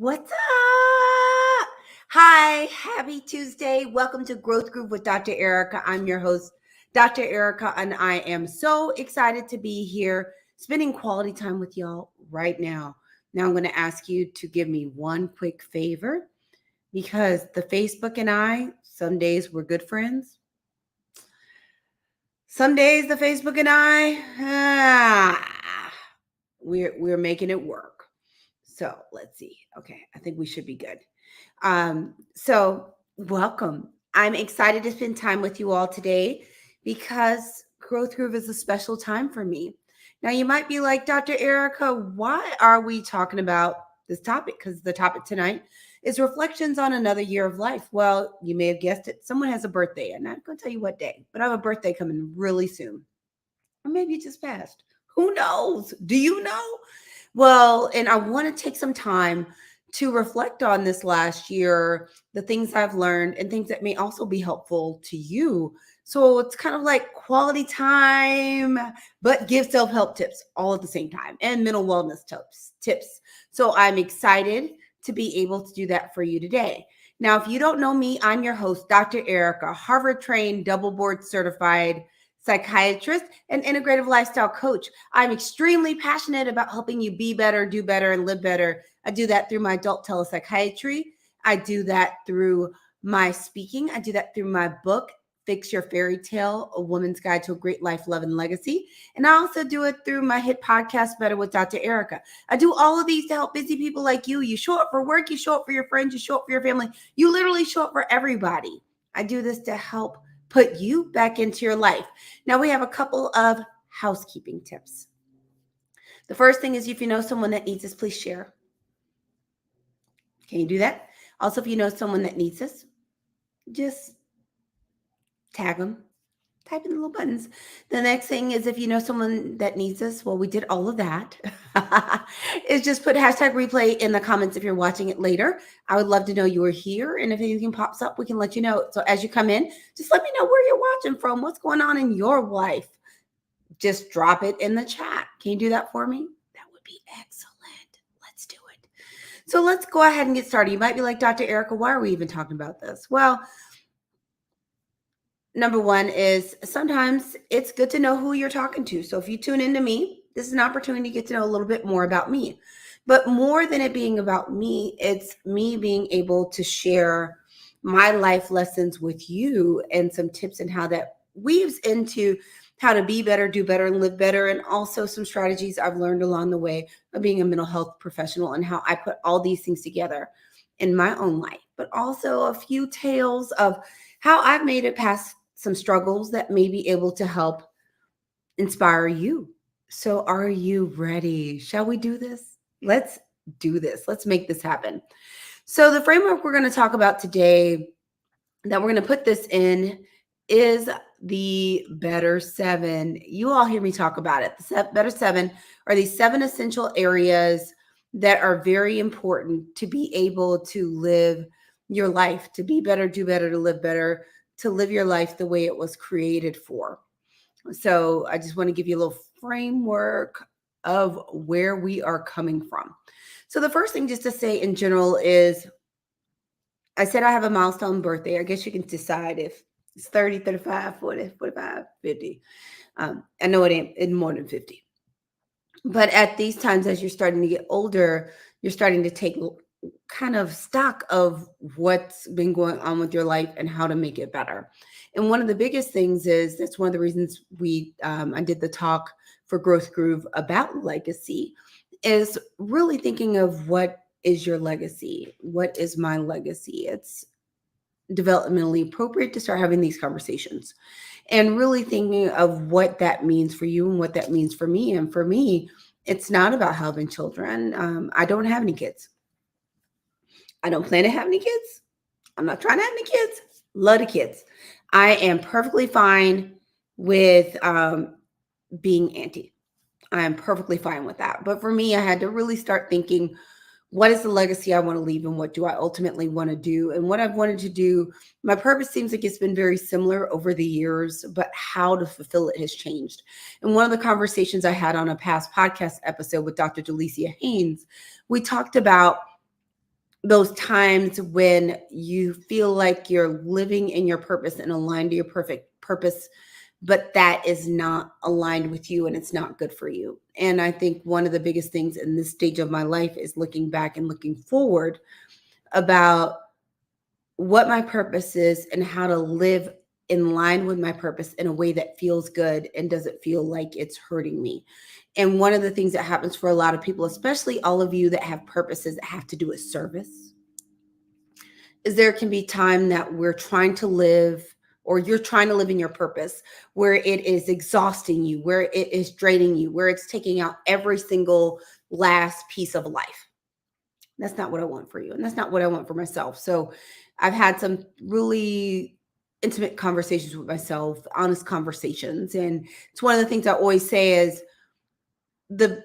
What's up? Hi, happy Tuesday. Welcome to Growth Group with Dr. Ericka. I'm your host, Dr. Ericka, and I am so excited to be here spending quality time with y'all right now. Now, I'm going to ask you to give me one quick favor because the Facebook and I, some days we're good friends. Some days the Facebook and I, we're making it work. So let's see. Okay, I think we should be good. So welcome. I'm excited to spend time with you all today because Growth Groove is a special time for me. Now, you might be like, Dr. Ericka, why are we talking about this topic? Because the topic tonight is reflections on another year of life. Well, you may have guessed it. Someone has a birthday. I'm not going to tell you what day, but I have a birthday coming really soon. Or maybe it just passed. Who knows? Do you know? Well, and I want to take some time to reflect on this last year, the things I've learned, and things that may also be helpful to you. So it's kind of like quality time, but give self-help tips all at the same time and mental wellness tips. So I'm excited to be able to do that for you today. Now, if you don't know me, I'm your host, Dr. Ericka, Harvard-trained, double board certified psychiatrist and integrative lifestyle coach. I'm extremely passionate about helping you be better, do better, and live better. I do that through my adult telepsychiatry. I do that through my speaking. I do that through my book, Fix Your Fairy Tale, A Woman's Guide to a Great Life, Love, and Legacy. And I also do it through my hit podcast, Better with Dr. Ericka. I do all of these to help busy people like you. You show up for work, you show up for your friends, you show up for your family. You literally show up for everybody. I do this to help put you back into your life. Now, we have a couple of housekeeping tips. The first thing is if you know someone that needs this, please share. Can you do that? Also, if you know someone that needs this, just tag them. Type in the little buttons. The next thing is if you know someone that needs this, well, we did all of that, is just put hashtag replay in the comments if you're watching it later. I would love to know you are here. And if anything pops up, we can let you know. So as you come in, just let me know where you're watching from. What's going on in your life? Just drop it in the chat. Can you do that for me? That would be excellent. Let's do it. So let's go ahead and get started. You might be like, Dr. Ericka, why are we even talking about this? Well, number one is sometimes it's good to know who you're talking to. So if you tune into me, this is an opportunity to get to know a little bit more about me. But more than it being about me, it's me being able to share my life lessons with you and some tips and how that weaves into how to be better, do better, and live better. And also some strategies I've learned along the way of being a mental health professional and how I put all these things together in my own life. But also a few tales of how I've made it past some struggles that may be able to help inspire you. So are you ready? Shall we do this? Let's do this. Let's make this happen. So the framework we're going to talk about today that we're going to put this in is the Better 7. You all hear me talk about it. The Better 7 are these 7 essential areas that are very important to be able to live your life, to be better, do better, to live better, to live your life the way it was created for. So I just want to give you a little framework of where we are coming from. So the first thing just to say in general is, I said I have a milestone birthday. I guess you can decide if it's 30, 35, 40, 45, 50. I know it ain't more than 50. But at these times, as you're starting to get older, you're starting to take kind of stock of what's been going on with your life and how to make it better. And one of the biggest things is, that's one of the reasons I did the talk for Growth Groove about legacy, is really thinking of what is your legacy? What is my legacy? It's developmentally appropriate to start having these conversations and really thinking of what that means for you and what that means for me. And for me, it's not about having children. I don't have any kids. I don't plan to have any kids. I'm not trying to have any kids. Love the kids. I am perfectly fine with being auntie. I am perfectly fine with that. But for me, I had to really start thinking, what is the legacy I want to leave and what do I ultimately want to do? And what I've wanted to do, my purpose seems like it's been very similar over the years, but how to fulfill it has changed. And one of the conversations I had on a past podcast episode with Dr. Delicia Haynes, we talked about those times when you feel like you're living in your purpose and aligned to your perfect purpose, but that is not aligned with you and it's not good for you. And I think one of the biggest things in this stage of my life is looking back and looking forward about what my purpose is and how to live in line with my purpose in a way that feels good and doesn't feel like it's hurting me. And one of the things that happens for a lot of people, especially all of you that have purposes that have to do with service, is there can be time that we're trying to live, or you're trying to live in your purpose, where it is exhausting you, where it is draining you, where it's taking out every single last piece of life. That's not what I want for you. And that's not what I want for myself. So I've had some really intimate conversations with myself, honest conversations. And it's one of the things I always say is the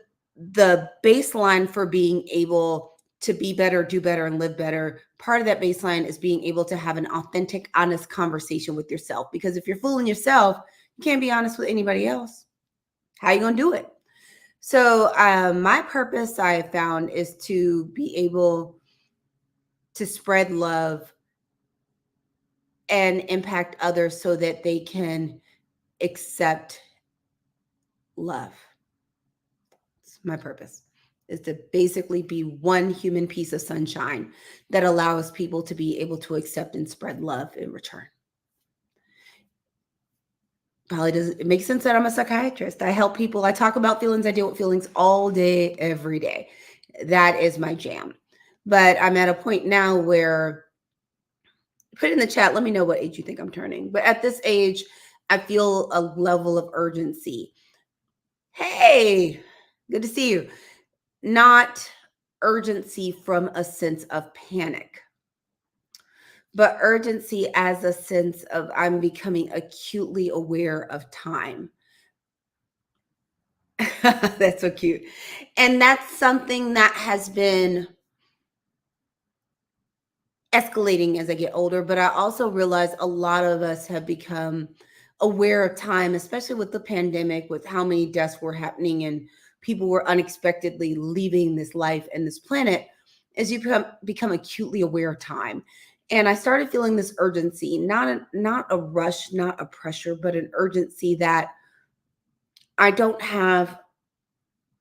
baseline for being able to be better, do better, and live better. Part of that baseline is being able to have an authentic, honest conversation with yourself. Because if you're fooling yourself, you can't be honest with anybody else. How are you going to do it? So my purpose I have found is to be able to spread love and impact others so that they can accept love. It's my purpose is to basically be one human piece of sunshine that allows people to be able to accept and spread love in return. Probably doesn't it makes sense that I'm a psychiatrist. I help people. I talk about feelings. I deal with feelings all day, every day. That is my jam. But I'm at a point now where, put in the chat, let me know what age you think I'm turning. But at this age, I feel a level of urgency. Hey, good to see you. Not urgency from a sense of panic, but urgency as a sense of I'm becoming acutely aware of time. That's so cute. And that's something that has been escalating as I get older, but I also realize a lot of us have become aware of time, especially with the pandemic, with how many deaths were happening and people were unexpectedly leaving this life and this planet, as you become acutely aware of time. And I started feeling this urgency, not a rush, not a pressure, but an urgency that I don't have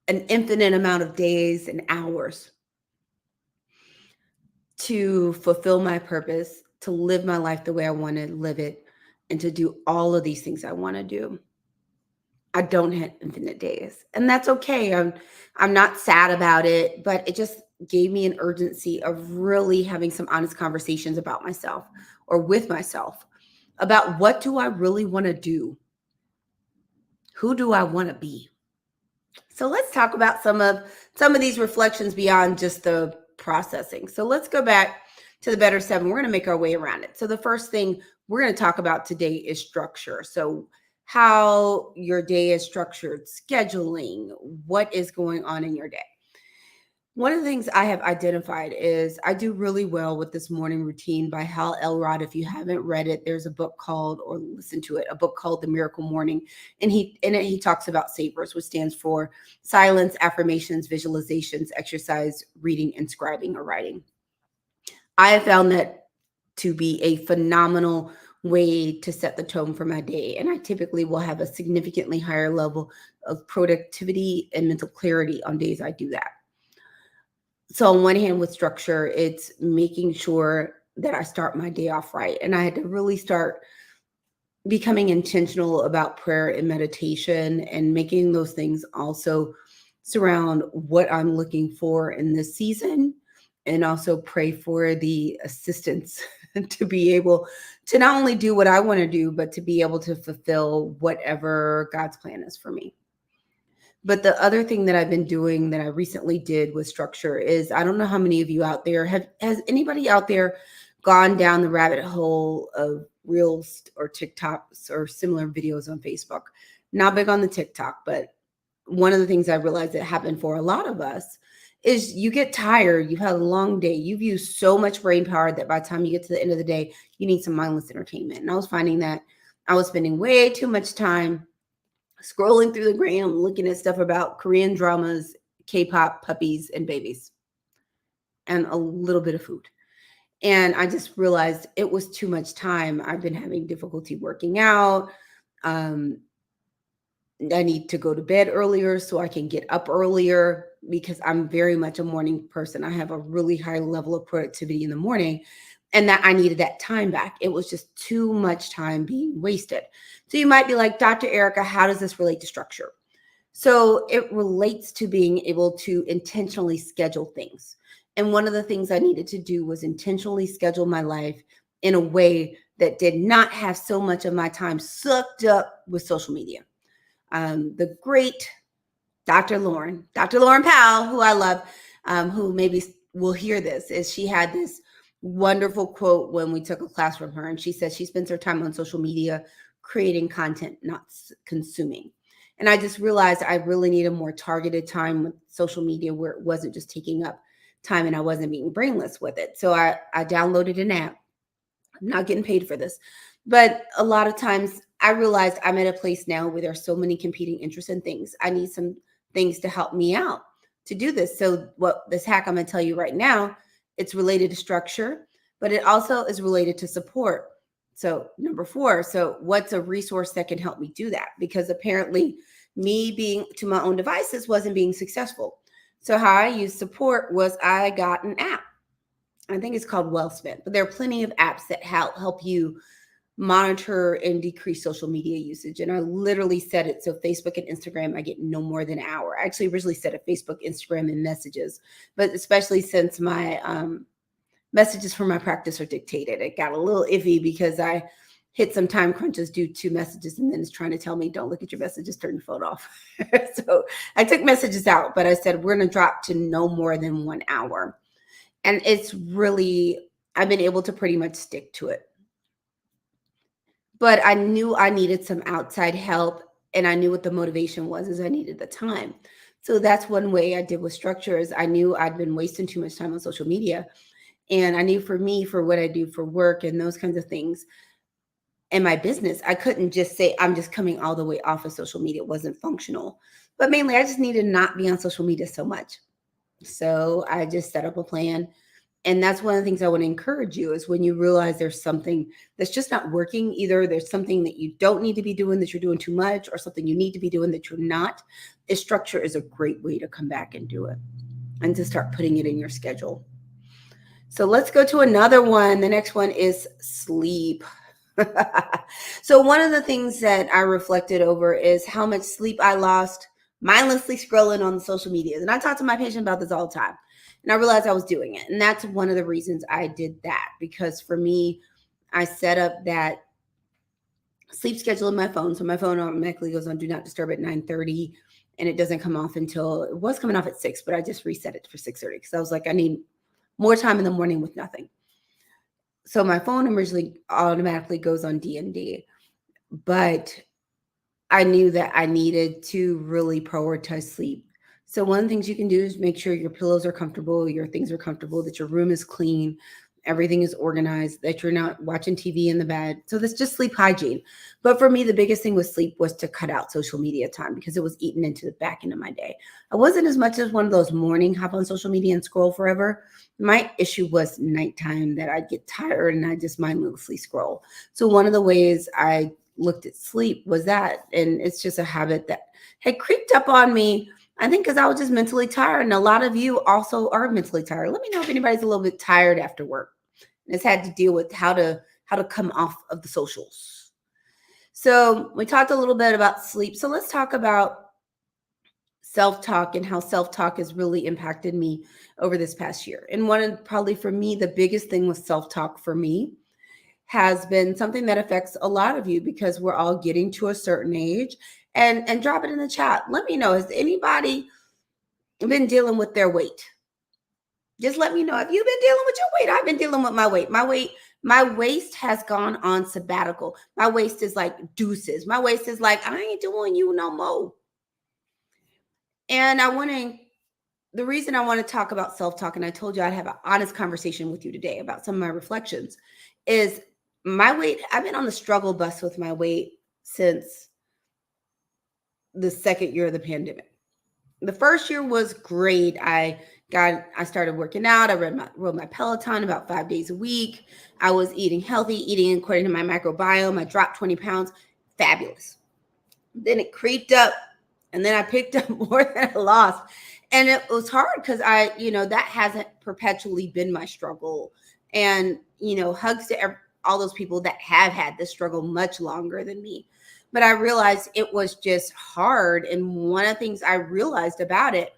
an infinite amount of days and hours to fulfill my purpose, to live my life the way I want to live it, and to do all of these things I want to do. I don't have infinite days, and that's okay. I'm not sad about it, but it just gave me an urgency of really having some honest conversations about myself or with myself about what do I really want to do? Who do I want to be? So let's talk about some of these reflections beyond just the processing. So let's go back to the better seven. We're going to make our way around it. So the first thing we're going to talk about today is structure. So how your day is structured, scheduling, what is going on in your day. One of the things I have identified is I do really well with this morning routine by Hal Elrod. If you haven't read it, there's a book called, or listen to it, a book called The Miracle Morning. And he talks about SAVERS, which stands for silence, affirmations, visualizations, exercise, reading, and scribing or writing. I have found that to be a phenomenal way to set the tone for my day. And I typically will have a significantly higher level of productivity and mental clarity on days I do that. So on one hand, with structure, it's making sure that I start my day off right. And I had to really start becoming intentional about prayer and meditation and making those things also surround what I'm looking for in this season, and also pray for the assistance to be able to not only do what I want to do, but to be able to fulfill whatever God's plan is for me. But the other thing that I've been doing that I recently did with structure is, I don't know how many of you out there has anybody out there gone down the rabbit hole of Reels or TikToks or similar videos on Facebook? Not big on the TikTok, but one of the things I realized that happened for a lot of us is you get tired, you've had a long day, you've used so much brain power that by the time you get to the end of the day, you need some mindless entertainment. And I was finding that I was spending way too much time scrolling through the gram, looking at stuff about Korean dramas, K-pop, puppies, and babies. and a little bit of food. And I just realized it was too much time. I've been having difficulty working out. Um, I need to go to bed earlier so I can get up earlier because I'm very much a morning person. I have a really high level of productivity in the morning, and that I needed that time back. It was just too much time being wasted. So you might be like, Dr. Ericka, how does this relate to structure? So it relates to being able to intentionally schedule things. And one of the things I needed to do was intentionally schedule my life in a way that did not have so much of my time sucked up with social media. The great Dr. Lauren Powell, who I love, who maybe will hear this, is she had this wonderful quote when we took a class from her. And she said she spends her time on social media creating content, not consuming. And I just realized I really need a more targeted time with social media where it wasn't just taking up time and I wasn't being brainless with it. So I downloaded an app. I'm not getting paid for this. But a lot of times I realized I'm at a place now where there's so many competing interests and things. I need some things to help me out to do this. So what this hack I'm going to tell you right now, it's related to structure, but it also is related to support. So number 4, so what's a resource that can help me do that? Because apparently me being to my own devices wasn't being successful. So how I used support was I got an app. I think it's called WellSpent, but there are plenty of apps that help you monitor and decrease social media usage. And I literally set it so Facebook and Instagram, I get no more than an hour. I actually originally set it Facebook, Instagram, and messages, but especially since my messages from my practice are dictated, it got a little iffy because I hit some time crunches due to messages, and then it's trying to tell me, don't look at your messages, turn your phone off. So I took messages out, but I said, we're going to drop to no more than 1 hour. And it's really, I've been able to pretty much stick to it. But I knew I needed some outside help, and I knew what the motivation was, is I needed the time. So that's one way I did with structure, is I knew I'd been wasting too much time on social media. And I knew for me, for what I do for work and those kinds of things and my business, I couldn't just say, I'm just coming all the way off of social media. It wasn't functional. But mainly I just needed to not be on social media so much. So I just set up a plan. And that's one of the things I want to encourage you, is when you realize there's something that's just not working, either there's something that you don't need to be doing that you're doing too much, or something you need to be doing that you're not, structure is a great way to come back and do it and to start putting it in your schedule. So let's go to another one. The next one is sleep. So one of the things that I reflected over is how much sleep I lost mindlessly scrolling on the social medias. And I talk to my patient about this all the time. And I realized I was doing it. And that's one of the reasons I did that. Because for me, I set up that sleep schedule in my phone. So my phone automatically goes on do not disturb at 9:30. And it doesn't come off until, it was coming off at 6, but I just reset it for 6:30. Because I was like, I need more time in the morning with nothing. So my phone originally automatically goes on D&D. But I knew that I needed to really prioritize sleep. So one of the things you can do is make sure your pillows are comfortable, your things are comfortable, that your room is clean, everything is organized, that you're not watching TV in the bed. So that's just sleep hygiene. But for me, the biggest thing with sleep was to cut out social media time, because it was eating into the back end of my day. I wasn't as much as one of those morning hop on social media and scroll forever. My issue was nighttime, that I'd get tired and I just mindlessly scroll. So one of the ways I looked at sleep was that, and it's just a habit that had creeped up on me, I think, because I was just mentally tired. And a lot of you also are mentally tired. Let me know if anybody's a little bit tired after work and has had to deal with how to come off of the socials. So we talked a little bit about sleep. So let's talk about self-talk and how self-talk has really impacted me over this past year. And one of, probably for me, the biggest thing with self-talk for me has been something that affects a lot of you, because we're all getting to a certain age. And drop it in the chat. Let me know, has anybody been dealing with their weight? Just let me know. Have you been dealing with your weight? I've been dealing with my weight. My waist has gone on sabbatical. My waist is like deuces. My waist is like, I ain't doing you no more. And the reason I want to talk about self-talk, and I told you I'd have an honest conversation with you today about some of my reflections, is my weight. I've been on the struggle bus with my weight since the second year of the pandemic. The first year was great. I I started working out. I rode my Peloton about 5 days a week. I was eating healthy, eating according to my microbiome. I dropped 20 pounds. Fabulous. Then it creeped up, and then I picked up more than I lost. And it was hard because that hasn't perpetually been my struggle. And, hugs to all those people that have had this struggle much longer than me. But I realized it was just hard. And one of the things I realized about it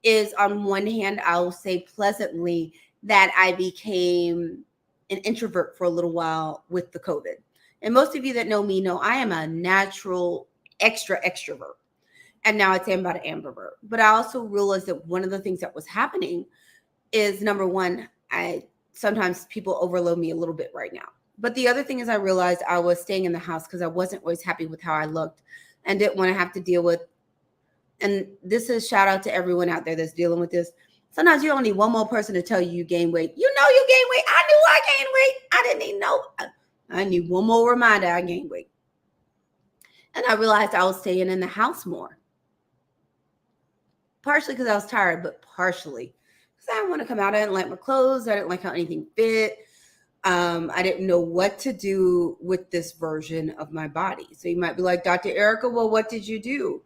is, on one hand, I'll say pleasantly that I became an introvert for a little while with the COVID. And most of you that know me know I am a natural extrovert. And now I'd say I'm about an ambivert. But I also realized that one of the things that was happening is, number one, sometimes people overload me a little bit right now. But the other thing is, I realized I was staying in the house because I wasn't always happy with how I looked and didn't want to have to deal with. And this is shout out to everyone out there that's dealing with this. Sometimes you don't need one more person to tell you gain weight. You gain weight. I knew I gained weight. I didn't even know. I need one more reminder I gained weight. And I realized I was staying in the house more. Partially because I was tired, but partially because I didn't want to come out. I didn't like my clothes. I didn't like how anything fit. I didn't know what to do with this version of my body. So you might be like, Dr. Ericka, well, what did you do?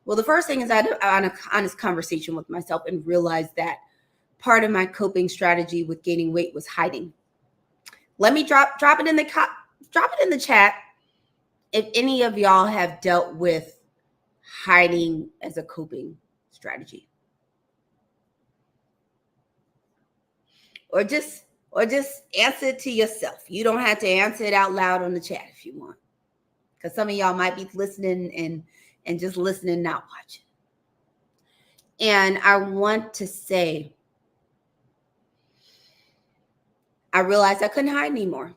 Well, the first thing is I had an honest conversation with myself and realized that part of my coping strategy with gaining weight was hiding. Let me drop it in the chat if any of y'all have dealt with hiding as a coping strategy. Or just answer it to yourself. You don't have to answer it out loud on the chat if you want. Because some of y'all might be listening and just listening, not watching. And I want to say, I realized I couldn't hide anymore.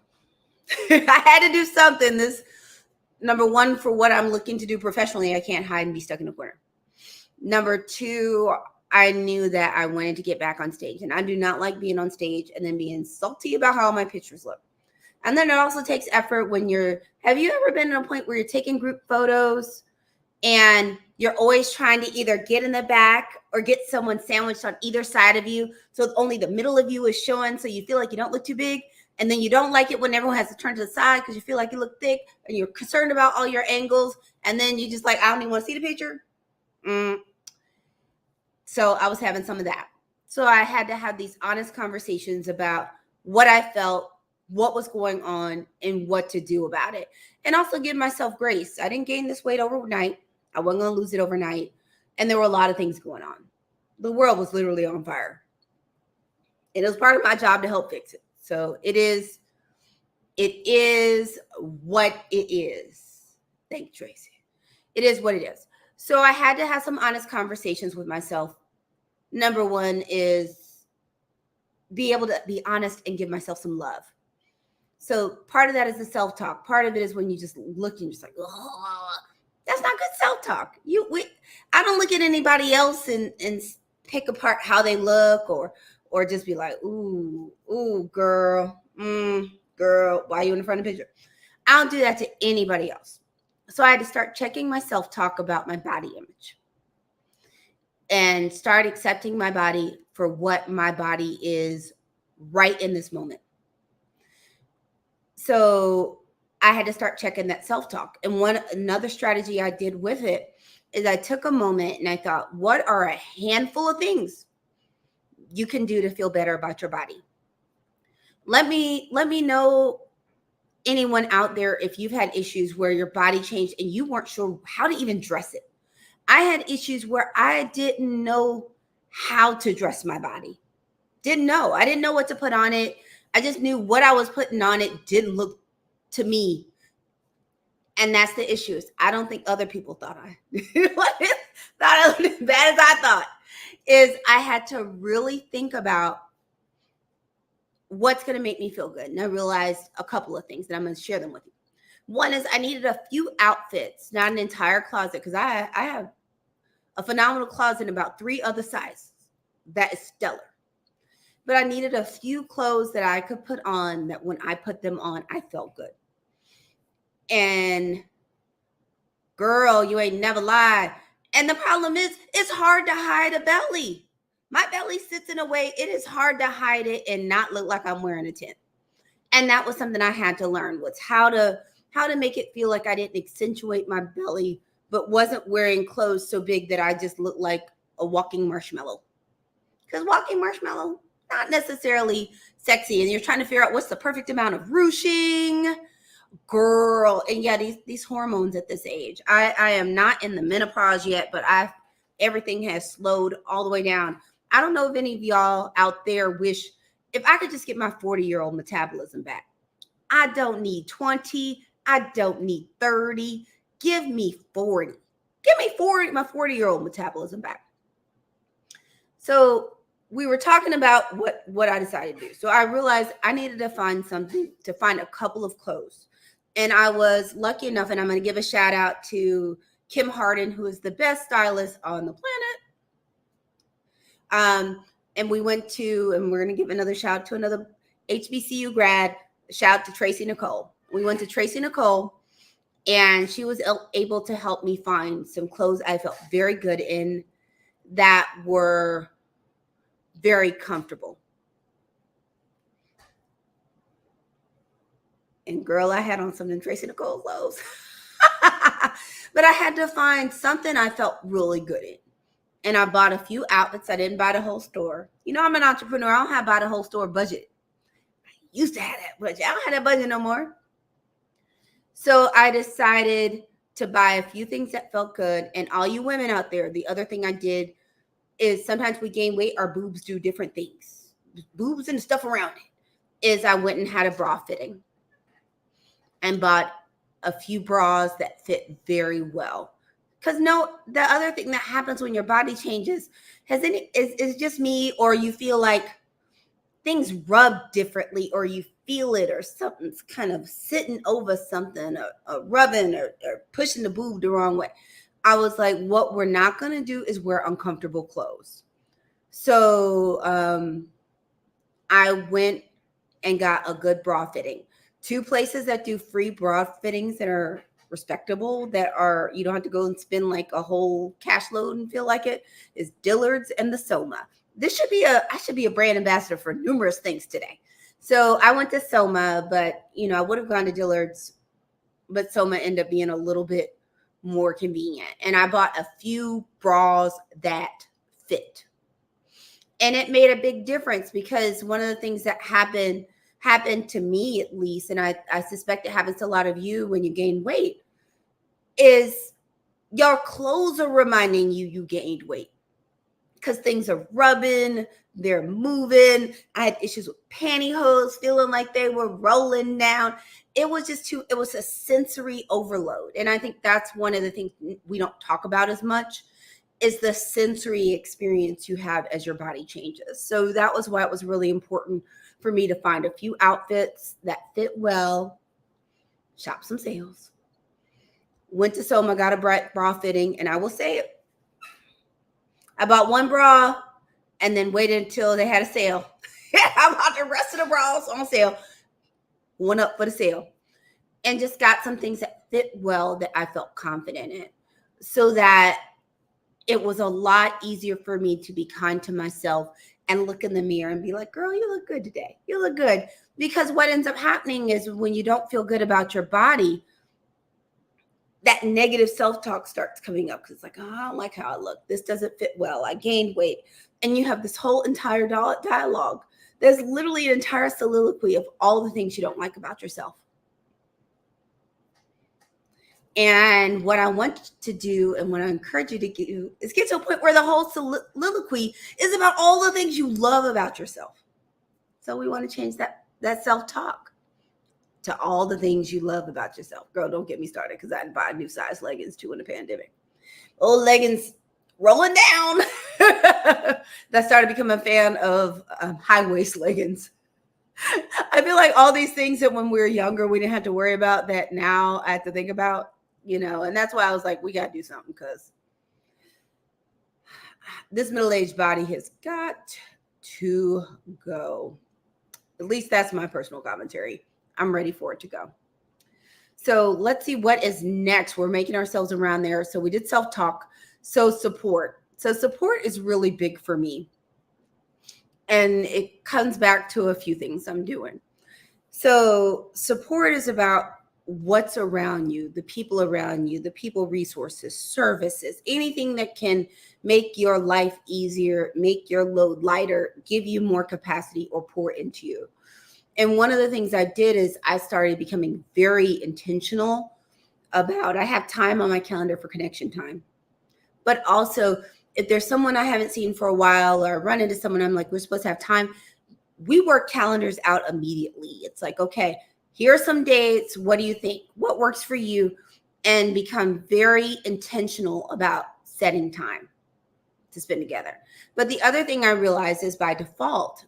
I had to do something. This, number one, for what I'm looking to do professionally, I can't hide and be stuck in a corner. Number two, I knew that I wanted to get back on stage. And I do not like being on stage and then being salty about how my pictures look. And then it also takes effort when have you ever been at a point where you're taking group photos and you're always trying to either get in the back or get someone sandwiched on either side of you, so only the middle of you is showing, so you feel like you don't look too big, and then you don't like it when everyone has to turn to the side because you feel like you look thick and you're concerned about all your angles, and then you just like, I don't even want to see the picture. So I was having some of that. So I had to have these honest conversations about what I felt, what was going on, and what to do about it. And also give myself grace. I didn't gain this weight overnight. I wasn't going to lose it overnight. And there were a lot of things going on. The world was literally on fire. And it was part of my job to help fix it. So it is what it is. Thank you, Tracy. It is what it is. So I had to have some honest conversations with myself. Number one is be able to be honest and give myself some love. So part of that is the self-talk. Part of it is when you just look and you're just like, oh, that's not good self-talk. I don't look at anybody else and pick apart how they look or just be like, ooh, girl, why are you in the front of the picture? I don't do that to anybody else. So I had to start checking my self-talk about my body image and start accepting my body for what my body is right in this moment. So I had to start checking that self-talk. And another strategy I did with it is I took a moment and I thought, what are a handful of things you can do to feel better about your body? Let me know, anyone out there, if you've had issues where your body changed and you weren't sure how to even dress it. I had issues where I didn't know how to dress my body. I didn't know what to put on it. I just knew what I was putting on it didn't look to me. And that's the issue. I don't think other people thought I looked as bad as I thought. Is I had to really think about what's going to make me feel good. And I realized a couple of things, and I'm going to share them with you. One is I needed a few outfits, not an entire closet, because I have a phenomenal closet in about 3 other sizes. That is stellar. But I needed a few clothes that I could put on that when I put them on, I felt good. And girl, you ain't never lied. And the problem is, it's hard to hide a belly. My belly sits in a way it is hard to hide it and not look like I'm wearing a tent. And that was something I had to learn, was how to make it feel like I didn't accentuate my belly, but wasn't wearing clothes so big that I just looked like a walking marshmallow. Because walking marshmallow, not necessarily sexy. And you're trying to figure out what's the perfect amount of ruching, girl. And yeah, these hormones at this age. I am not in the menopause yet, but everything has slowed all the way down. I don't know if any of y'all out there wish, if I could just get my 40-year-old metabolism back. I don't need 20. I don't need 30. Give me 40. Give me 40, my 40-year-old metabolism back. So we were talking about what I decided to do. So I realized I needed to find a couple of clothes. And I was lucky enough, and I'm going to give a shout out to Kim Harden, who is the best stylist on the planet. And we went to, and we're going to give another shout out to another HBCU grad, shout out to Tracy Nicole. We went to Tracy Nicole, and she was able to help me find some clothes I felt very good in that were very comfortable. And girl, I had on some Tracy Nicole clothes. But I had to find something I felt really good in. And I bought a few outfits. I didn't buy the whole store. You know, I'm an entrepreneur. I don't have buy the whole store budget. I used to have that budget. I don't have that budget no more. So I decided to buy a few things that felt good. And all you women out there, the other thing I did is sometimes we gain weight, our boobs do different things. Boobs and stuff around it. Is I went and had a bra fitting and bought a few bras that fit very well. Because the other thing that happens when your body changes is just me, or you feel like things rub differently, or you feel it, or something's kind of sitting over something, or rubbing, or pushing the boob the wrong way. I was like, what we're not going to do is wear uncomfortable clothes. So I went and got a good bra fitting. 2 places that do free bra fittings that are respectable, that are, you don't have to go and spend like a whole cash load and feel like it, is Dillard's and the Soma. I should be a brand ambassador for numerous things today. So I went to Soma, but I would have gone to Dillard's, but Soma ended up being a little bit more convenient. And I bought a few bras that fit. And it made a big difference, because one of the things that happened to me, at least, and I suspect it happens to a lot of you when you gain weight, is your clothes are reminding you gained weight, because things are rubbing, they're moving. I had issues with pantyhose feeling like they were rolling down. It was a sensory overload. And I think that's one of the things we don't talk about as much, is the sensory experience you have as your body changes. So that was why it was really important for me to find a few outfits that fit well, shop some sales. Went to Soma, got a bra fitting, and I will say it. I bought one bra and then waited until they had a sale. I bought the rest of the bras on sale. Went up for the sale. And just got some things that fit well, that I felt confident in, so that it was a lot easier for me to be kind to myself and look in the mirror and be like, girl, you look good today. You look good. Because what ends up happening is, when you don't feel good about your body, that negative self-talk starts coming up, because it's like, oh, I don't like how I look. This doesn't fit well. I gained weight. And you have this whole entire dialogue. There's literally an entire soliloquy of all the things you don't like about yourself. And what I want to do, and what I encourage you to do, is get to a point where the whole soliloquy is about all the things you love about yourself. So we want to change that self-talk to all the things you love about yourself. Girl, don't get me started, because I had to buy new size leggings too in the pandemic. Old leggings rolling down. I started becoming a fan of high waist leggings. I feel like all these things that when we were younger, we didn't have to worry about, that now I have to think about, and that's why I was like, we got to do something, because this middle-aged body has got to go. At least that's my personal commentary. I'm ready for it to go. So let's see what is next. We're making ourselves around there. So we did self-talk. So support. So support is really big for me. And it comes back to a few things I'm doing. So support is about what's around you, the people around you, the people resources, services, anything that can make your life easier, make your load lighter, give you more capacity or pour into you. And one of the things I did is I started becoming very intentional about I have time on my calendar for connection time. But also if there's someone I haven't seen for a while or I run into someone, I'm like, we're supposed to have time. We work calendars out immediately. It's like, okay, here are some dates. What do you think? What works for you? And become very intentional about setting time to spend together. But the other thing I realized is by default,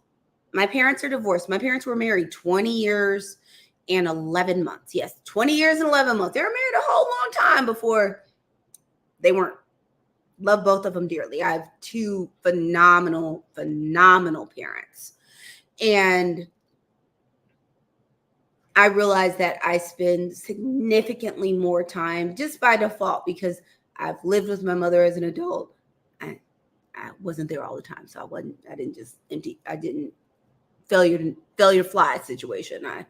my parents are divorced. My parents were married 20 years and 11 months. Yes, 20 years and 11 months. They were married a whole long time before they weren't. Love both of them dearly. I have two phenomenal parents. And I realized that I spend significantly more time just by default because I've lived with my mother as an adult. I wasn't there all the time. So I didn't failure to fly situation. I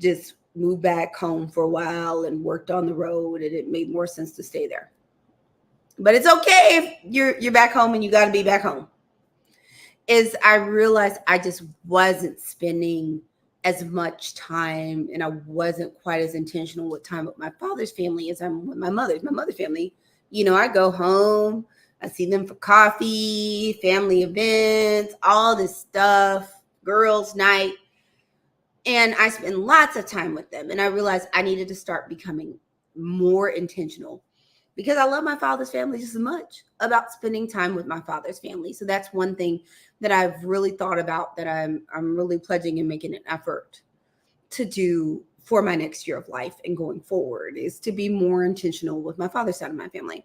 just moved back home for a while and worked on the road, and it made more sense to stay there. But it's okay if you're back home and you got to be back home. Is I realized I just wasn't spending as much time and I wasn't quite as intentional with time with my father's family as I'm with my mother's. My mother's family, I go home, I see them for coffee, family events, all this stuff, girls' night. And I spend lots of time with them. And I realized I needed to start becoming more intentional because I love my father's family just as much about spending time with my father's family. So that's one thing that I've really thought about that I'm really pledging and making an effort to do for my next year of life and going forward is to be more intentional with my father's side of my family.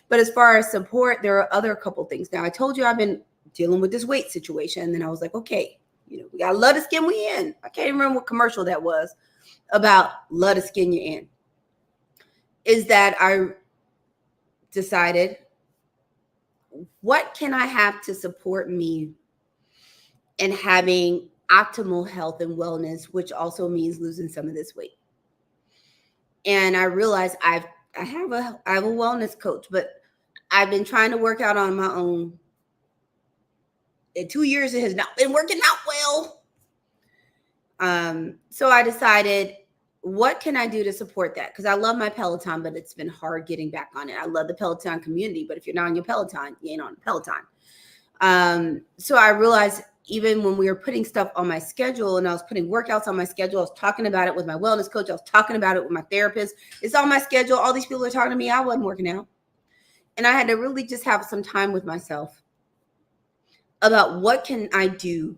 But as far as support, there are other couple things. Now, I told you I've been dealing with this weight situation. And then I was like, okay, we got to love the skin we in. I can't remember what commercial that was about love the skin you're in. Is that I decided, what can I have to support me in having optimal health and wellness, which also means losing some of this weight. And I realized I have a wellness coach, but I've been trying to work out on my own. In 2 years, it has not been working out well. So I decided, what can I do to support that? Because I love my Peloton, but it's been hard getting back on it. I love the Peloton community, but if you're not on your Peloton, you ain't on Peloton. So I realized even when we were putting stuff on my schedule and I was putting workouts on my schedule, I was talking about it with my wellness coach. I was talking about it with my therapist. It's on my schedule. All these people are talking to me. I wasn't working out. And I had to really just have some time with myself about what can I do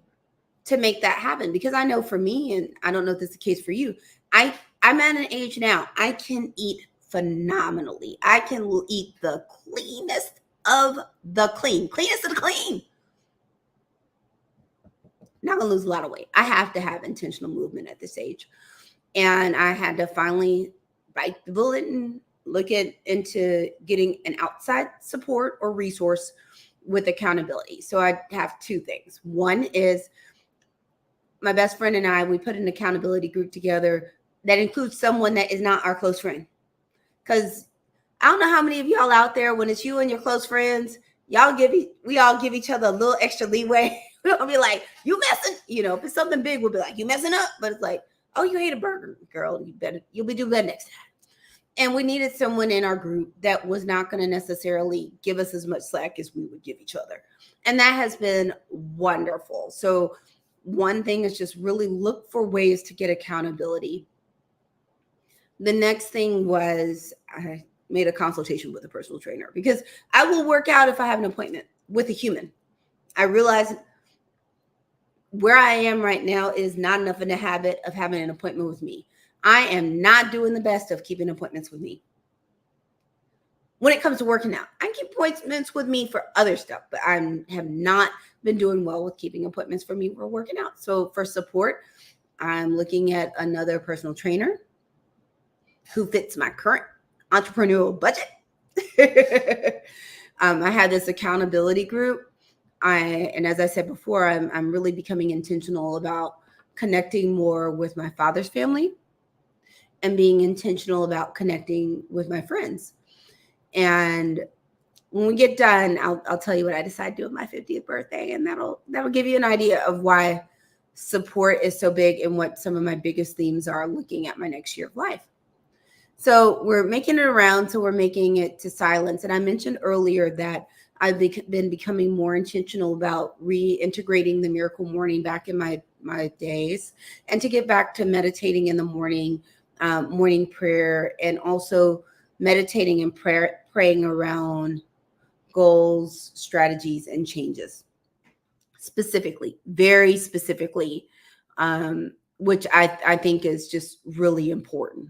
to make that happen? Because I know for me, and I don't know if this is the case for you, I'm at an age now, I can eat phenomenally. I can eat the cleanest of the clean, cleanest of the clean. Not gonna lose a lot of weight. I have to have intentional movement at this age. And I had to finally bite the bullet and look into getting an outside support or resource with accountability. So I have two things. One is my best friend and I, we put an accountability group together that includes someone that is not our close friend. Because I don't know how many of y'all out there, when it's you and your close friends, we all give each other a little extra leeway. We'll be like, you messing, if it's something big, we'll be like, you messing up. But it's like, oh, you ate a burger, girl. You'll be doing better next time. And we needed someone in our group that was not going to necessarily give us as much slack as we would give each other. And that has been wonderful. So one thing is just really look for ways to get accountability. The next thing was I made a consultation with a personal trainer because I will work out if I have an appointment with a human. I realize where I am right now is not enough in the habit of having an appointment with me. I am not doing the best of keeping appointments with me. When it comes to working out, I keep appointments with me for other stuff, but I have not been doing well with keeping appointments for me for working out. So for support, I'm looking at another personal trainer who fits my current entrepreneurial budget. I had this accountability group and as I said before, I'm really becoming intentional about connecting more with my father's family and being intentional about connecting with my friends. And when we get done, I'll tell you what I decided to do on my 50th birthday, and that'll give you an idea of why support is so big and what some of my biggest themes are looking at my next year of life. So we're making it around, so we're making it to silence. And I mentioned earlier that I've been becoming more intentional about reintegrating the miracle morning back in my days, and to get back to meditating in the morning, morning prayer, and also meditating and praying around goals, strategies, and changes. Specifically, very specifically, which I think is just really important.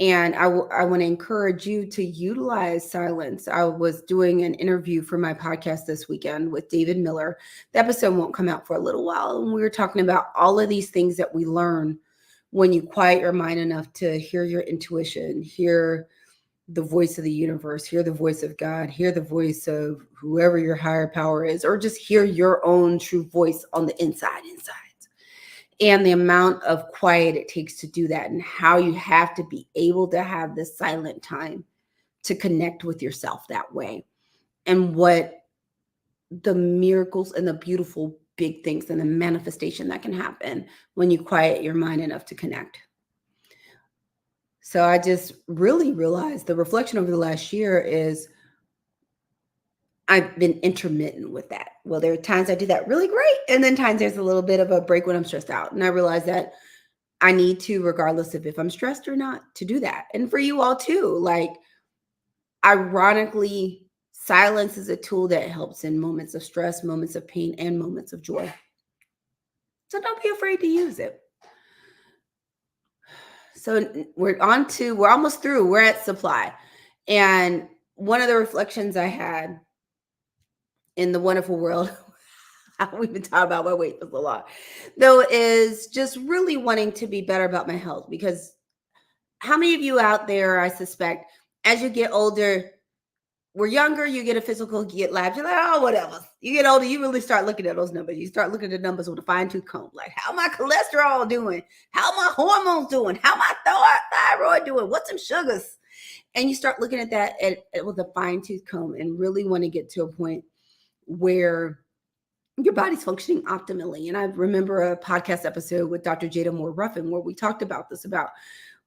And I want to encourage you to utilize silence. I was doing an interview for my podcast this weekend with David Miller. The episode won't come out for a little while. And we were talking about all of these things that we learn when you quiet your mind enough to hear your intuition, hear the voice of the universe, hear the voice of God, hear the voice of whoever your higher power is, or just hear your own true voice on the inside. And the amount of quiet it takes to do that, and how you have to be able to have this silent time to connect with yourself that way, and what the miracles and the beautiful big things and the manifestation that can happen when you quiet your mind enough to connect. So I just really realized the reflection over the last year is I've been intermittent with that. Well, there are times I do that really great, and then times there's a little bit of a break when I'm stressed out. And I realize that I need to, regardless of if I'm stressed or not, to do that. And for you all too, like, ironically, silence is a tool that helps in moments of stress, moments of pain, and moments of joy. So don't be afraid to use it. So we're almost through. We're at supply. And one of the reflections I had in the wonderful world, we've been talking about my weight for so long, though, is just really wanting to be better about my health. Because how many of you out there, I suspect, as you get older, we're younger, you get a physical, you get labs, you're like, oh, whatever. You get older, you really start looking at those numbers. You start looking at the numbers with a fine-tooth comb. Like, how my cholesterol doing? How my hormones doing? How my thyroid doing? What's some sugars? And you start looking at that with a fine-tooth comb, and really want to get to a point where your body's functioning optimally. And I remember a podcast episode with Dr. Jada Moore Ruffin where we talked about this, about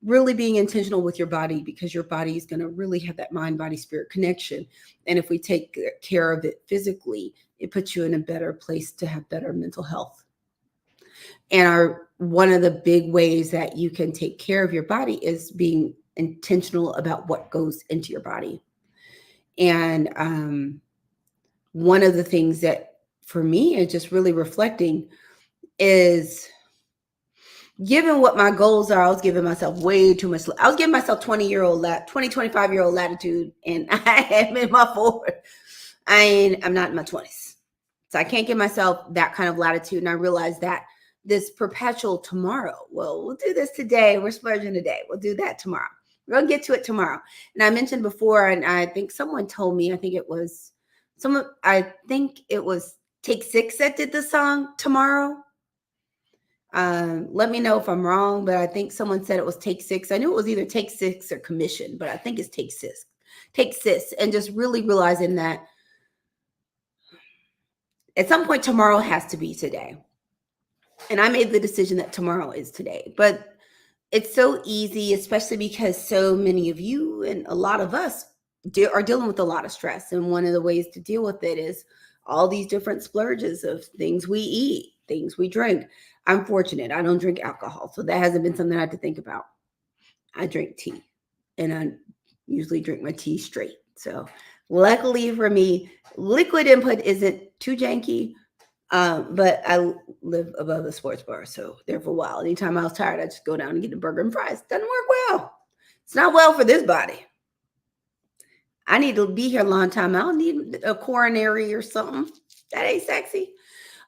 really being intentional with your body, because your body is going to really have that mind, body, spirit connection. And if we take care of it physically, it puts you in a better place to have better mental health. And one of the big ways that you can take care of your body is being intentional about what goes into your body. And one of the things that for me is just really reflecting is, given what my goals are, I was giving myself way too much. I was giving myself 25-year-old latitude, and I am in my 40s. I'm not in my 20s. So I can't give myself that kind of latitude. And I realized that this perpetual tomorrow, well, we'll do this today. We're splurging today. We'll do that tomorrow. We're going to get to it tomorrow. And I mentioned before, and I think someone told me, I think it was Take Six that did the song Tomorrow. Let me know if I'm wrong, but I think someone said it was Take Six. I knew it was either Take Six or Commission, but I think it's Take Six. Take Six. And just really realizing that at some point tomorrow has to be today. And I made the decision that tomorrow is today. But it's so easy, especially because so many of you and a lot of us are dealing with a lot of stress. And one of the ways to deal with it is all these different splurges of things we eat, things we drink. I'm fortunate. I don't drink alcohol, so that hasn't been something I had to think about. I drink tea, and I usually drink my tea straight. So luckily for me, liquid input isn't too janky, but I live above the sports bar, so there for a while. Anytime I was tired, I just go down and get a burger and fries. Doesn't work well. It's not well for this body. I need to be here a long time. I don't need a coronary or something. That ain't sexy.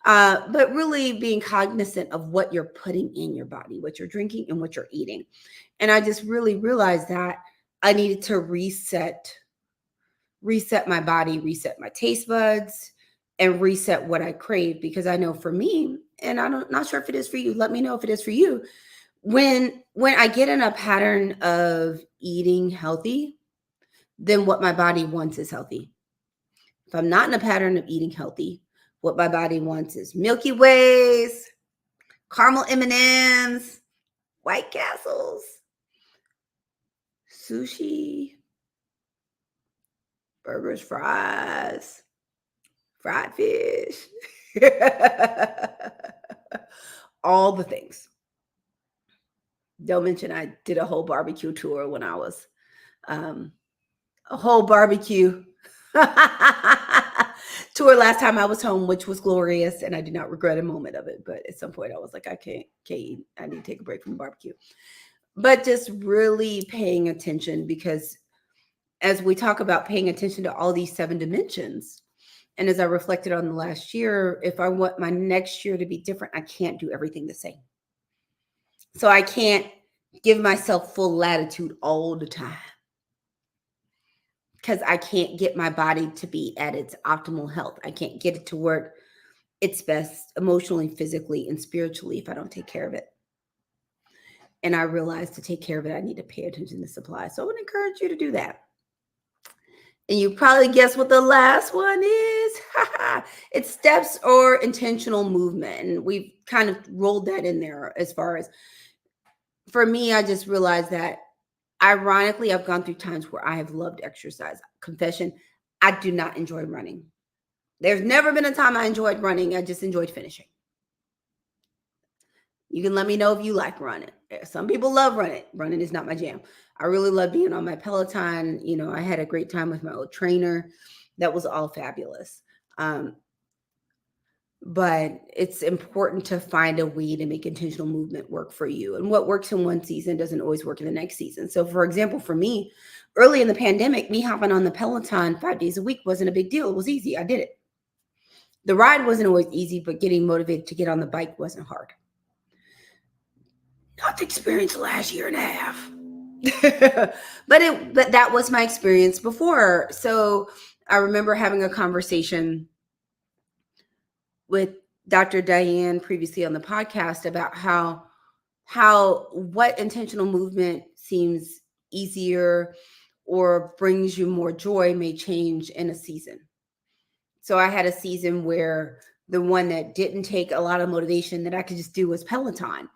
But really being cognizant of what you're putting in your body, what you're drinking and what you're eating. And I just really realized that I needed to reset my body, reset my taste buds, and reset what I crave, because I know for me, and not sure if it is for you. Let me know if it is for you. When I get in a pattern of eating healthy, then what my body wants is healthy. If I'm not in a pattern of eating healthy, what my body wants is Milky Ways, caramel M&Ms, White Castles, sushi, burgers, fries, fried fish, all the things. Don't mention I did a whole barbecue tour when I was a whole barbecue tour last time I was home, which was glorious, and I do not regret a moment of it. But at some point, I was like, I can't eat. I need to take a break from the barbecue. But just really paying attention, because as we talk about paying attention to all these 7 dimensions, and as I reflected on the last year, if I want my next year to be different, I can't do everything the same. So I can't give myself full latitude all the time, because I can't get my body to be at its optimal health. I can't get it to work its best emotionally, physically, and spiritually if I don't take care of it. And I realized to take care of it, I need to pay attention to supply. So I would encourage you to do that. And you probably guess what the last one is. It's steps or intentional movement. And we've kind of rolled that in there. As far as, for me, I just realized that, ironically, I've gone through times where I have loved exercise. Confession, I do not enjoy running. There's never been a time I enjoyed running. I just enjoyed finishing. You can let me know if you like running. Some people love running. Running is not my jam. I really love being on my Peloton. I had a great time with my old trainer. That was all fabulous. But it's important to find a way to make intentional movement work for you. And what works in one season doesn't always work in the next season. So, for example, for me, early in the pandemic, me hopping on the Peloton 5 days a week wasn't a big deal. It was easy. I did it. The ride wasn't always easy, but getting motivated to get on the bike wasn't hard. Not the experience last year and a half. but that was my experience before. So I remember having a conversation with Dr. Diane previously on the podcast about how what intentional movement seems easier or brings you more joy may change in a season. So I had a season where the one that didn't take a lot of motivation that I could just do was Peloton.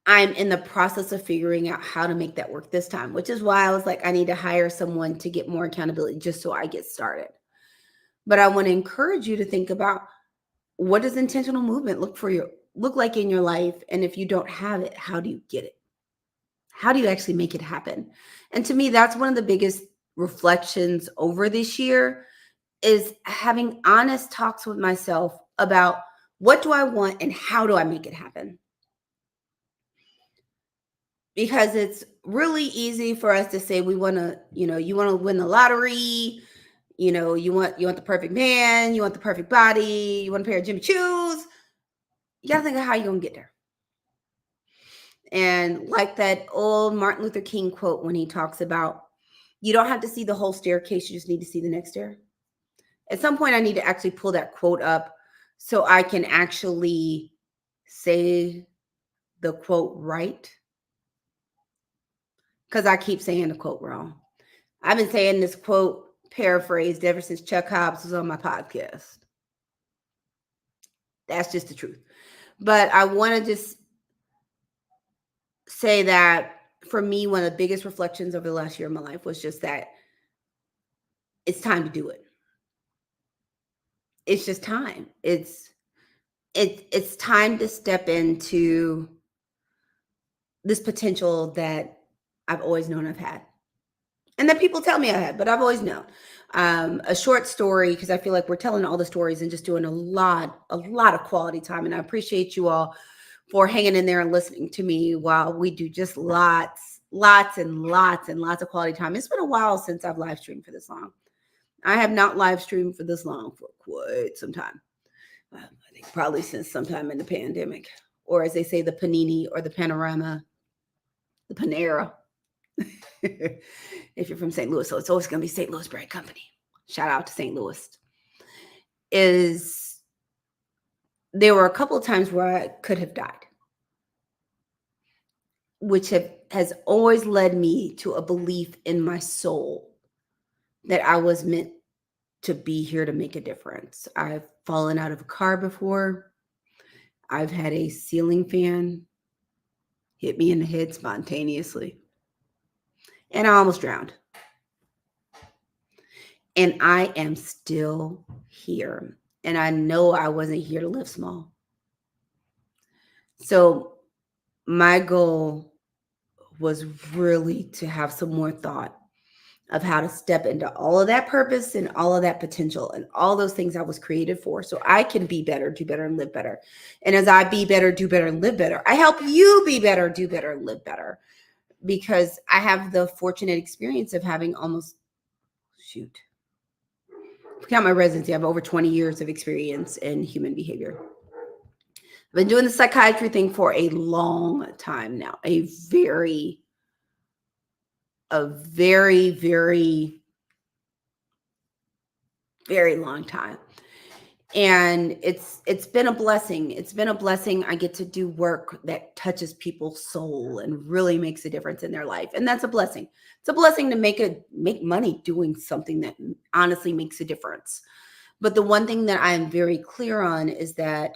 I'm in the process of figuring out how to make that work this time, which is why I was like, I need to hire someone to get more accountability just so I get started. But I want to encourage you to think about, what does intentional movement look like in your life? And if you don't have it, how do you get it? How do you actually make it happen? And to me, that's one of the biggest reflections over this year, is having honest talks with myself about, what do I want and how do I make it happen? Because it's really easy for us to say we want to, you want to win the lottery, you want the perfect man, you want the perfect body, you want a pair of Jimmy Choos. You got to think of how you're going to get there. And like that old Martin Luther King quote when he talks about, you don't have to see the whole staircase, you just need to see the next stair. At some point, I need to actually pull that quote up so I can actually say the quote right. Because I keep saying the quote wrong. I've been saying this quote paraphrased ever since Chuck Hobbs was on my podcast. That's just the truth. But I want to just say that for me, one of the biggest reflections over the last year of my life was just that it's time to do it. It's just time. It's time to step into this potential that I've always known I've had. And that people tell me I had, but I've always known. A short story, because I feel like we're telling all the stories and just doing a lot of quality time. And I appreciate you all for hanging in there and listening to me while we do just lots and lots of quality time. It's been a while since I've live streamed for this long. I have not live streamed for this long for quite some time. I think probably since sometime in the pandemic, or as they say, the panini or the panorama, the Panera. If you're from St. Louis, so it's always going to be St. Louis Bread Company. Shout out to St. Louis. is there were a couple of times where I could have died, which has always led me to a belief in my soul that I was meant to be here to make a difference. I've fallen out of a car before. I've had a ceiling fan hit me in the head spontaneously, and I almost drowned. And I am still here. And I know I wasn't here to live small. So my goal was really to have some more thought of how to step into all of that purpose and all of that potential and all those things I was created for, so I can be better, do better, and live better. And as I be better, do better, and live better, I help you be better, do better, and live better, because I have the fortunate experience of having count my residency, I have over 20 years of experience in human behavior. I've been doing the psychiatry thing for a long time now, a very, very, very long time. And it's been a blessing. It's been a blessing. I get to do work that touches people's soul and really makes a difference in their life. And that's a blessing. It's a blessing to make money doing something that honestly makes a difference. But the one thing that I am very clear on is that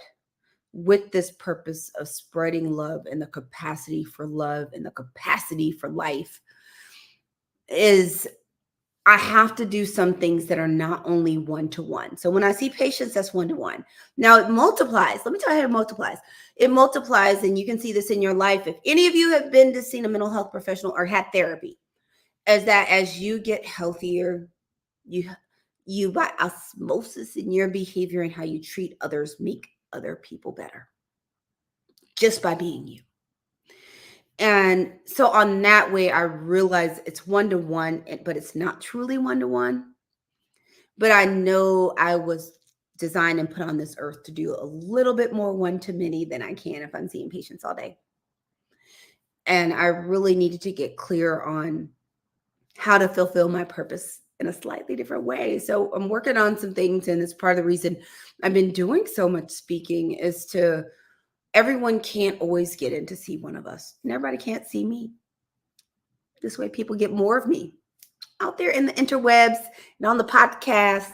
with this purpose of spreading love and the capacity for love and the capacity for life, is I have to do some things that are not only one-to-one. So when I see patients, that's one-to-one. Now it multiplies. Let me tell you how it multiplies. It multiplies, and you can see this in your life. If any of you have been to see a mental health professional or had therapy, as you get healthier, you by osmosis in your behavior and how you treat others make other people better just by being you. And so on that way, I realize it's one-to-one, but it's not truly one-to-one. But I know I was designed and put on this earth to do a little bit more one-to-many than I can if I'm seeing patients all day. And I really needed to get clear on how to fulfill my purpose in a slightly different way. So I'm working on some things, and it's part of the reason I've been doing so much speaking is to everyone can't always get in to see one of us, and everybody can't see me. This way people get more of me out there in the interwebs and on the podcasts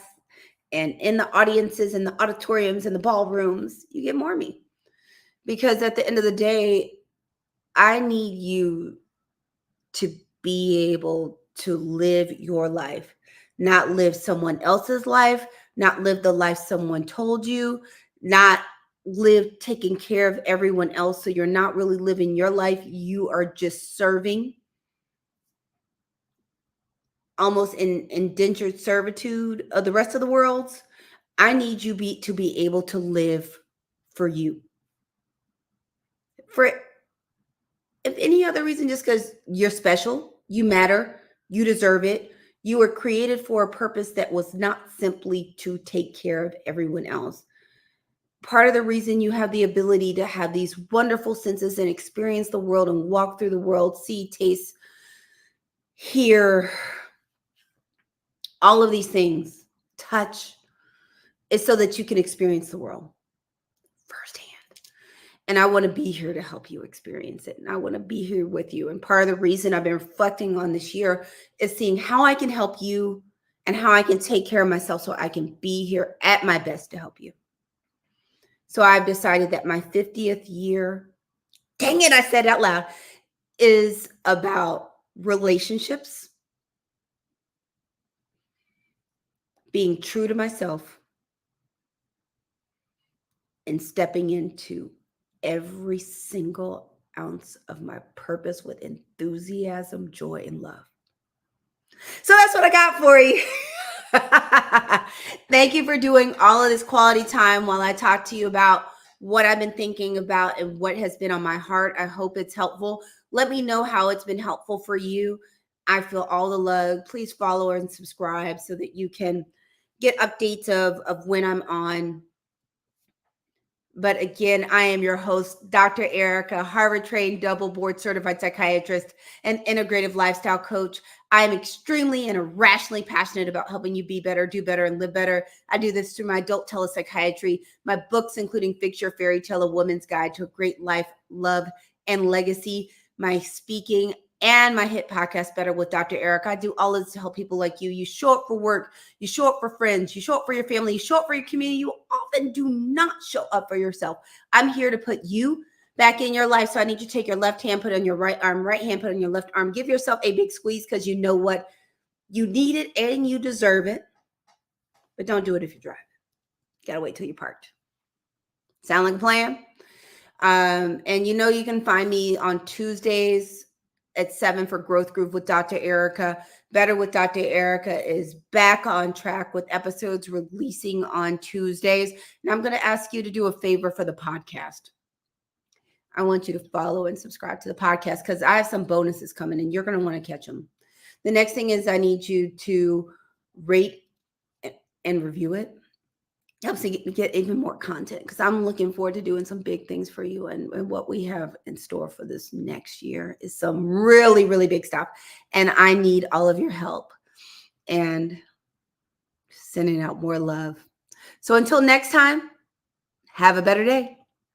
and in the audiences and the auditoriums and the ballrooms. You get more of me, because at the end of the day, I need you to be able to live your life, not live someone else's life, not live the life someone told you, not live taking care of everyone else. So you're not really living your life. You are just serving, almost in indentured servitude of the rest of the world. I need you to be able to live for you. For if any other reason, just because you're special, you matter, you deserve it. You were created for a purpose that was not simply to take care of everyone else. Part of the reason you have the ability to have these wonderful senses and experience the world and walk through the world, see, taste, hear, all of these things, touch, is so that you can experience the world firsthand. And I want to be here to help you experience it. And I want to be here with you. And part of the reason I've been reflecting on this year is seeing how I can help you and how I can take care of myself so I can be here at my best to help you. So I've decided that my 50th year, dang it, I said it out loud, is about relationships, being true to myself, and stepping into every single ounce of my purpose with enthusiasm, joy, and love. So that's what I got for you. Thank you for doing all of this quality time while I talk to you about what I've been thinking about and what has been on my heart. I hope it's helpful. Let me know how it's been helpful for you. I feel all the love. Please follow and subscribe so that you can get updates of when I'm on. But again, I am your host, Dr. Ericka, Harvard trained, double board certified psychiatrist, and integrative lifestyle coach. I am extremely and irrationally passionate about helping you be better, do better, and live better. I do this through my adult telepsychiatry, my books, including Fix Your Fairy Tale, A Woman's Guide to a Great Life, Love, and Legacy, my speaking, and my hit podcast, Better with Dr. Ericka. I do all of this to help people like you. You show up for work, you show up for friends, you show up for your family, you show up for your community. You often do not show up for yourself. I'm here to put you back in your life. So I need you to take your left hand, put it on your right arm, right hand, put it on your left arm. Give yourself a big squeeze because you know what? You need it and you deserve it. But don't do it if you're driving. You gotta wait till you're parked. Sound like a plan? And you can find me on Tuesdays at 7 for Growth Groove with Dr. Ericka. Better with Dr. Ericka is back on track with episodes releasing on Tuesdays. And I'm going to ask you to do a favor for the podcast. I want you to follow and subscribe to the podcast because I have some bonuses coming and you're going to want to catch them. The next thing is I need you to rate and review it. Helps me get even more content because I'm looking forward to doing some big things for you. And what we have in store for this next year is some really, really big stuff. And I need all of your help and sending out more love. So until next time, have a better day.